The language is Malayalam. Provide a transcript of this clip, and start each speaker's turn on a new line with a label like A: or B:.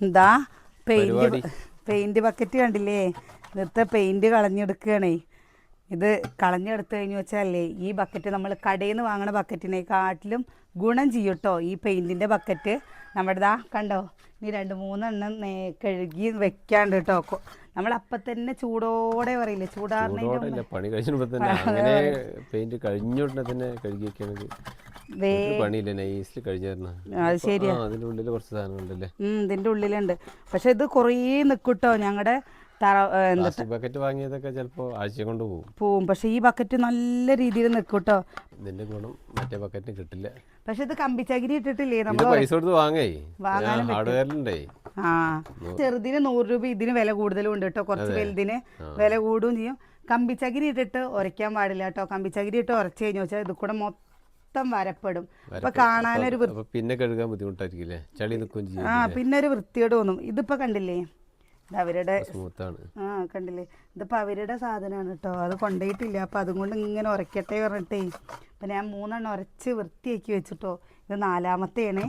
A: എന്താ പെയിന്റ് ബക്കറ്റ് കണ്ടില്ലേ? ഇന്നത്തെ പെയിന്റ് കളഞ്ഞെടുക്കുകയാണേ. ഇത് കളഞ്ഞെടുത്ത് കഴിഞ്ഞ് വെച്ചാലേ ഈ ബക്കറ്റ് നമ്മൾ കടയിൽ നിന്ന് വാങ്ങണ ബക്കറ്റിനെക്കാട്ടിലും ഗുണം ചെയ്യും കേട്ടോ. ഈ പെയിൻറ്റിൻ്റെ ബക്കറ്റ് നമ്മുടെ കണ്ടോ, ഇനി 2-3 എണ്ണം കഴുകി വെക്കാണ്ട് കേട്ടോ. നമ്മളപ്പം തന്നെ ചൂടോടെ പറയില്ലേ, ചൂടാറിനെ
B: പണി കഴിഞ്ഞപ്പോൾ തന്നെ അങ്ങനെ പെയിന്റ് കഴിഞ്ഞോടനെ തന്നെ കഴുകി വെക്കുകയാണെങ്കിൽ
A: അത് ശരിയാ. ഇതിൻ്റെ ഉള്ളിലുണ്ട്. പക്ഷെ ഇത് കുറേ നിൽക്കൂട്ടോ. ഞങ്ങളുടെ
B: ബക്കറ്റ് വാങ്ങിയതൊക്കെ ചിലപ്പോൾ ആഴ്ച കൊണ്ട്
A: പോവും. പക്ഷെ ഈ ബക്കറ്റ് നല്ല രീതിയിൽ നിൽക്കൂട്ടോ.
B: ഇതിന്റെ ഗുണം മറ്റേ ബക്കറ്റിന് കിട്ടില്ല.
A: പക്ഷെ ഇത് കമ്പിച്ചകിരി ഇട്ടിട്ടില്ലേ, നമ്മൾ
B: പൈസ കൊടുത്ത്
A: ചെറുതിന് 100 രൂപ, ഇതിന് വില കൂടുതലും ഉണ്ട് കേട്ടോ. കുറച്ച് വലുതിന് വില കൂടുകയും ചെയ്യും. കമ്പിച്ചകിരി ഇട്ടിട്ട് ഉരയ്ക്കാൻ പാടില്ല കേട്ടോ. കമ്പിച്ചകിരി ഇട്ട് ഉരച്ച് കഴിഞ്ഞു വെച്ചാൽ ഇത് കൂടെ മൊത്തം വരപ്പെടും. അപ്പൊ കാണാനൊരു
B: പിന്നെ കഴുകാൻ ബുദ്ധിമുട്ടായിരിക്കില്ലേ, ചളി നിൽക്കുകയും ചെയ്യും.
A: പിന്നെ ഒരു വൃത്തിയോട് തോന്നും. ഇതിപ്പോ കണ്ടില്ലേ, അവരുടെ കണ്ടില്ലേ, ഇതിപ്പോൾ അവരുടെ സാധനമാണ് കേട്ടോ. അത് കൊണ്ടുപോയിട്ടില്ല. അപ്പം അതുകൊണ്ട് ഇങ്ങനെ ഉരയ്ക്കട്ടെ പറഞ്ഞിട്ടേ ഇപ്പം ഞാൻ 3 എണ്ണം ഉരച്ച് വൃത്തിയാക്കി വെച്ചിട്ടോ. ഇത് 4-മത്തെയാണേ.